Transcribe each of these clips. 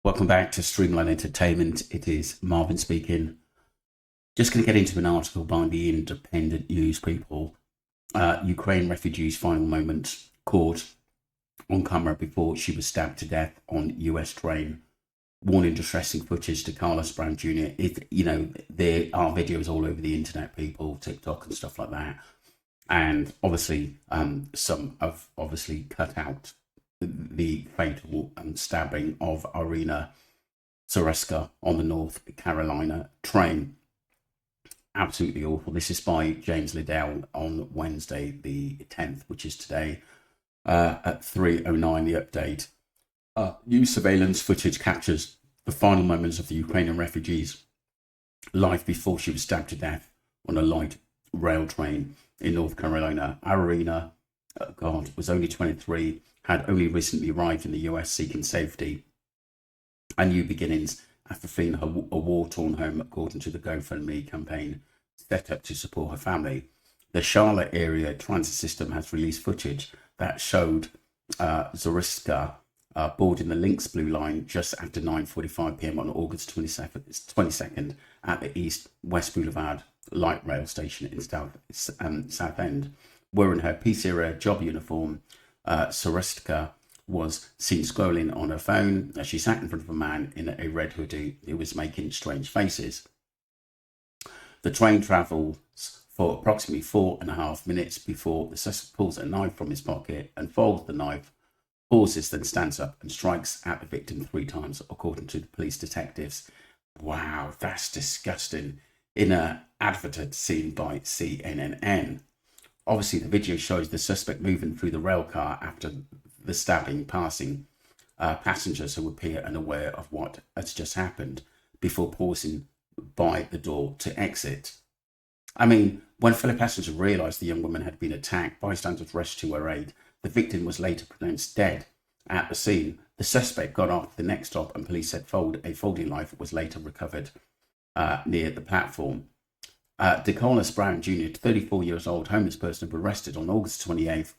Welcome back to Streamline Entertainment. It is Marvin speaking. Just going to get into an article by the Independent News people. Ukraine refugees' final moments caught on camera before she was stabbed to death on US train. Warning: distressing footage. DeCarlos Brown Jr. There are videos all over the internet, people, TikTok and stuff like that. And obviously, some have obviously cut out the fatal stabbing of Iryna on the North Carolina train. Absolutely awful. This is by James Liddell on Wednesday the 10th, which is today, at 3:09. The update. New surveillance footage captures the final moments of the Ukrainian refugee's life before she was stabbed to death on a light rail train in North Carolina. Iryna, was only 23, had only recently arrived in the US seeking safety and new beginnings after fleeing a war-torn home, according to the GoFundMe campaign set up to support her family. The Charlotte area transit system has released footage that showed Zoriska boarding the Lynx Blue Line just after 9:45 p.m. on August 22nd at the East-West Boulevard light rail station in South End. Wearing her peace-era job uniform, Zoriska was seen scrolling on her phone as she sat in front of a man in a red hoodie who was making strange faces. The train travels for approximately 4.5 minutes before the suspect pulls a knife from his pocket and folds the knife, pauses, then stands up and strikes at the victim 3 times, according to the police detectives. Wow, that's disgusting. In an advert seen by CNN. Obviously, the video shows the suspect moving through the rail car after the stabbing, passing passengers who appear unaware of what has just happened before pausing by the door to exit. I mean, when fellow passengers realised the young woman had been attacked, bystanders rushed to her aid. The victim was later pronounced dead at the scene. The suspect got off the next stop, and police said a folding knife was later recovered near the platform. DeCarlos Brown Jr., 34 years old, homeless person, was arrested on August 28th,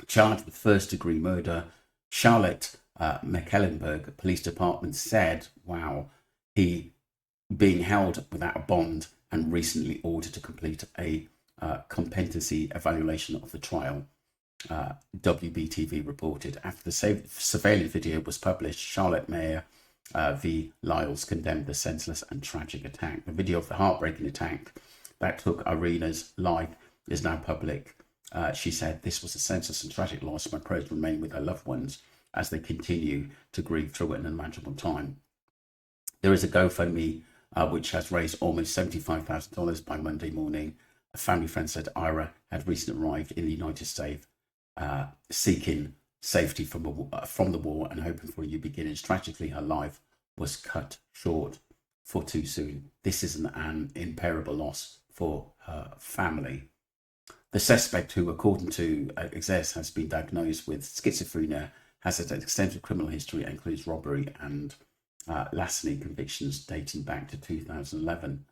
charged with first-degree murder. Charlotte Mecklenburg Police Department said, he being held without a bond and recently ordered to complete a competency evaluation of the trial. WBTV reported. After the surveillance video was published, Charlotte Mayor V. Lyles condemned the senseless and tragic attack. The video of the heartbreaking attack that took Iryna's life is now public. She said, "This was a senseless and tragic loss. My prayers remain with her loved ones as they continue to grieve through an unimaginable time." There is a GoFundMe which has raised almost $75,000 by Monday morning. A family friend said Ira had recently arrived in the United States seeking safety from the war and hoping for new beginnings. Tragically, her life was cut short for too soon. This is an irreparable loss for her family. The suspect, who according to Exit has been diagnosed with schizophrenia, has an extensive criminal history and includes robbery and larceny convictions dating back to 2011.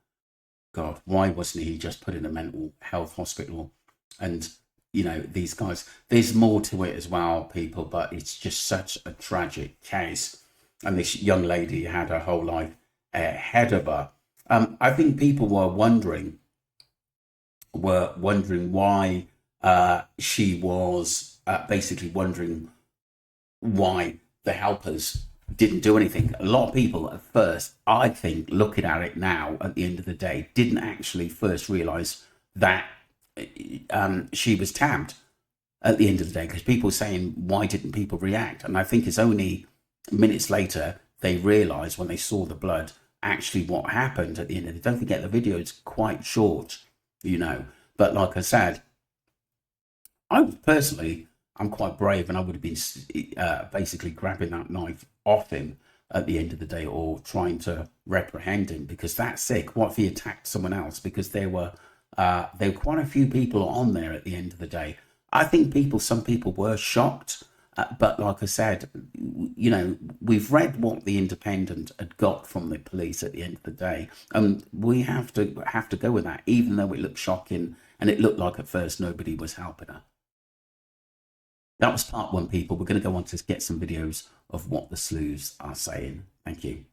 God, why wasn't he just put in a mental health hospital? And these guys, there's more to it as well, people, but it's just such a tragic case. And this young lady had her whole life ahead of her. I think people were wondering why she was basically wondering why the helpers didn't do anything. A lot of people at first, I think, looking at it now, at the end of the day, didn't actually first realise that she was tabbed at the end of the day, because people were saying, why didn't people react? And I think it's only minutes later they realised, when they saw the blood, actually what happened at the end of the day. Don't forget, the video is quite short, but like I said, I'm quite brave, and I would have been basically grabbing that knife off him at the end of the day, or trying to reprehend him, because that's sick. What if he attacked someone else? Because there were quite a few people on there at the end of the day. I think some people were shocked, but like I said, we've read what the Independent had got from the police at the end of the day, and we have to go with that, even though it looked shocking and it looked like at first nobody was helping her. That was part one, people. We're going to go on to get some videos of what the sleuths are saying. Thank you.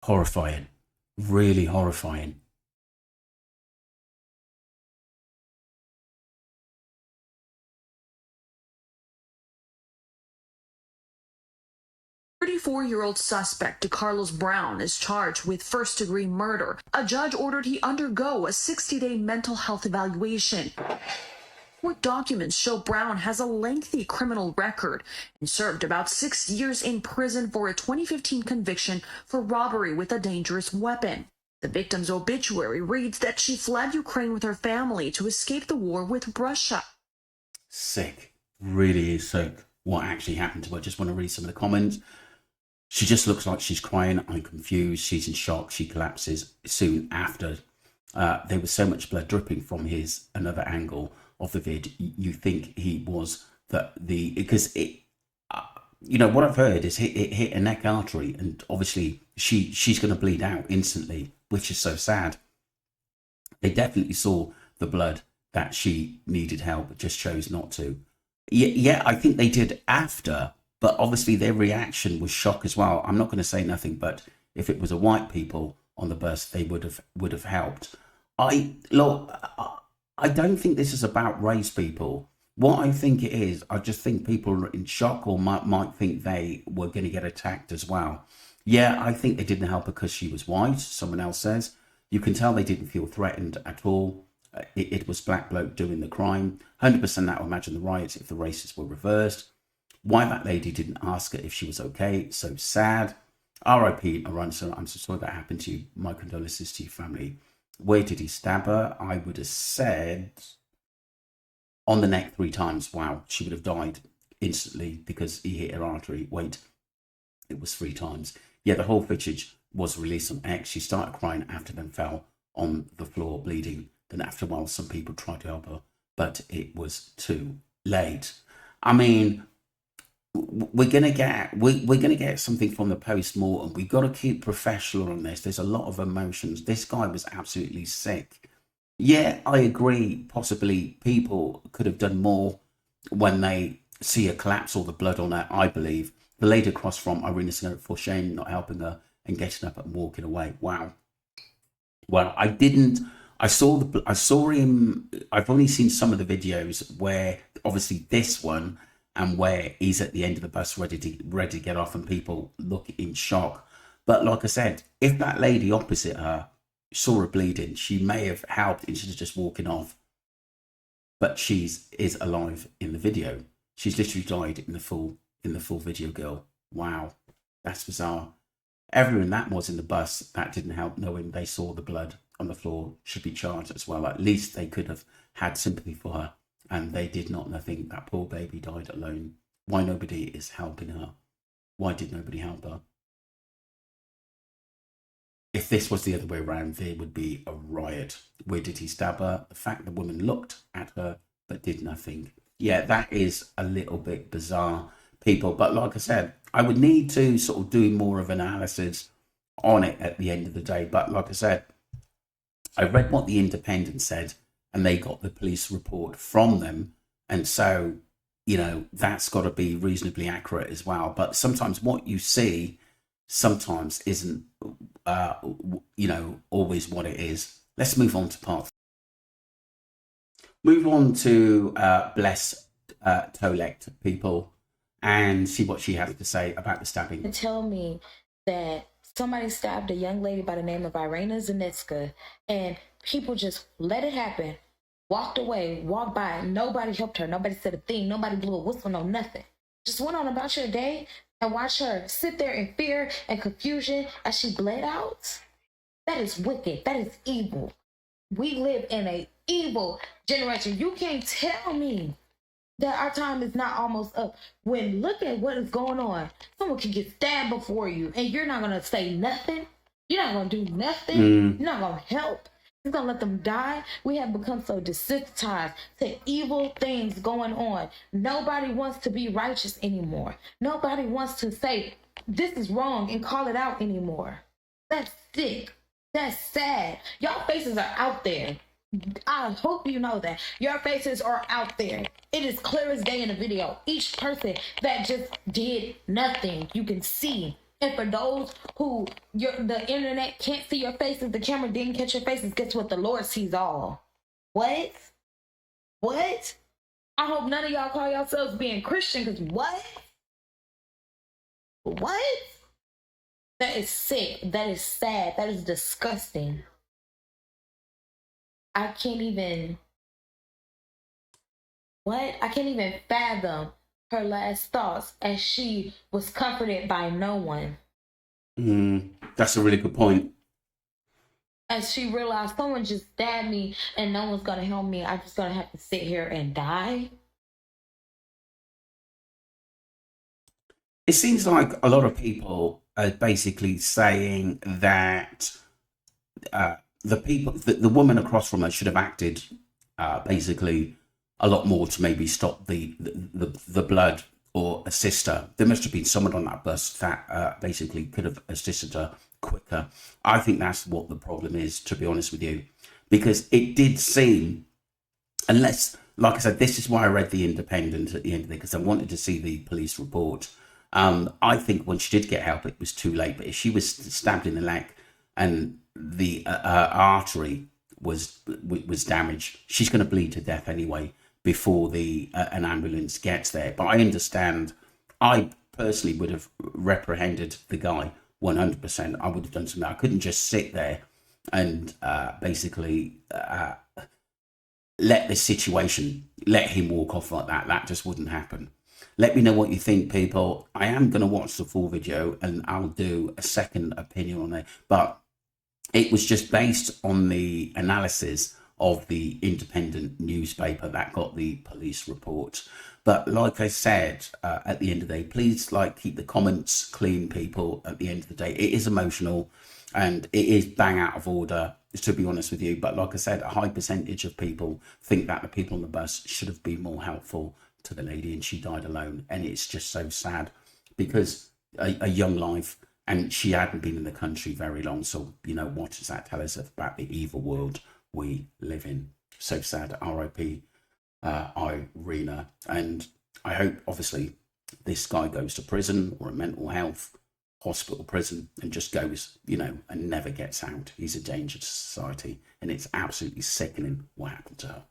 Horrifying. Really horrifying. Year-old suspect DeCarlos Brown is charged with first-degree murder. A judge ordered he undergo a 60-day mental health evaluation. Court documents show Brown has a lengthy criminal record and served about 6 years in prison for a 2015 conviction for robbery with a dangerous weapon. The victim's obituary reads that she fled Ukraine with her family to escape the war with Russia. Sick. Really is sick what actually happened to her. I just want to read some of the comments. She just looks like she's crying. I'm confused. She's in shock. She collapses soon after. There was so much blood dripping from another angle of the vid. You think he was because it, what I've heard is it hit a neck artery, and obviously she's going to bleed out instantly, which is so sad. They definitely saw the blood that she needed help, but just chose not to. Yeah, I think they did after. But obviously their reaction was shock as well. I'm not going to say nothing, but if it was a white people on the bus, they would have helped. I don't think this is about race, people. What I think it is, I just think people are in shock or might think they were going to get attacked as well. Yeah, I think they didn't help because she was white, someone else says. You can tell they didn't feel threatened at all. It was black bloke doing the crime. 100% that would imagine the riots if the races were reversed. Why that lady didn't ask her if she was okay. So sad. R.I.P. I'm so sorry that happened to you. My condolences to your family. Where did he stab her? I would have said on the neck 3 times. Wow, she would have died instantly because he hit her artery. Wait, it was 3 times. Yeah, the whole footage was released on X. She started crying after then fell on the floor bleeding. Then after a while, some people tried to help her, but it was too late. I mean, we're gonna get something from the post-mortem. We've got to keep professional on this. There's a lot of emotions. This guy was absolutely sick. Yeah, I agree. Possibly people could have done more when they see her collapse or the blood on her. I believe the lady across from iryna for shame not helping her and getting up and walking away. Wow. Well, I saw him. I've only seen some of the videos where obviously this one and where he's at the end of the bus ready to get off and people look in shock. But like I said, if that lady opposite her saw her bleeding, she may have helped instead of just walking off. But is alive in the video. She's literally died in the full video, girl. Wow, that's bizarre. Everyone that was in the bus that didn't help, knowing they saw the blood on the floor, should be charged as well. At least they could have had sympathy for her. And they did not. I think that poor baby died alone. Why nobody is helping her? Why did nobody help her? If this was the other way around, there would be a riot. Where did he stab her? The fact the woman looked at her but did nothing. Yeah, that is a little bit bizarre, people. But like I said, I would need to sort of do more of an analysis on it at the end of the day. But like I said, I read what the Independent said, and they got the police report from them. And so, that's got to be reasonably accurate as well. But sometimes what you see sometimes isn't, always what it is. Let's move on to part. Move on to Bless Tolect, people, and see what she has to say about the stabbing. Tell me that somebody stabbed a young lady by the name of iryna, and people just let it happen. Walked away, walked by, nobody helped her, nobody said a thing, nobody blew a whistle, no nothing. Just went on about your day and watch her sit there in fear and confusion as she bled out. That is wicked. That is evil. We live in an evil generation. You can't tell me that our time is not almost up. When look at what is going on. Someone can get stabbed before you and you're not going to say nothing. You're not going to do nothing. You're not going to help. You're going to let them die. We have become so desensitized to evil things going on. Nobody wants to be righteous anymore. Nobody wants to say this is wrong and call it out anymore. That's sick. That's sad. Y'all faces are out there. I hope you know that. Your faces are out there. It is clear as day in the video. Each person that just did nothing, you can see. And for those who the internet can't see your faces, the camera didn't catch your faces, guess what? The Lord sees all. What? What? I hope none of y'all call yourselves being Christian, because what? What? That is sick. That is sad. That is disgusting. I can't even. What? I can't even fathom her last thoughts as she was comforted by no one. That's a really good point. As she realized someone just stabbed me and no one's gonna help me, I'm just gonna have to sit here and die. It seems like a lot of people are basically saying that the woman across from her should have acted basically a lot more to maybe stop the blood or assist her. There must have been someone on that bus that basically could have assisted her quicker. I think that's what the problem is, to be honest with you, because it did seem, unless, like I said, this is why I read the Independent at the end of it, because I wanted to see the police report. I think when she did get help, it was too late. But if she was stabbed in the leg and the artery was damaged, she's going to bleed to death anyway before an ambulance gets there. But I understand. I personally would have reprehended the guy 100%. I would have done something. I couldn't just sit there and basically let him walk off like that. That just wouldn't happen. Let me know what you think, people. I am going to watch the full video and I'll do a second opinion on it. But it was just based on the analysis of the Independent newspaper that got the police report. But like I said, at the end of the day, please keep the comments clean, people. At the end of the day, it is emotional and it is bang out of order, to be honest with you. But like I said, a high percentage of people think that the people on the bus should have been more helpful to the lady, and she died alone. And it's just so sad because a young life, and she hadn't been in the country very long. So, what does that tell us about the evil world we live in? So sad. R.I.P. Iryna. And I hope, obviously, this guy goes to prison or a mental health hospital, prison, and just goes, and never gets out. He's a danger to society. And it's absolutely sickening what happened to her.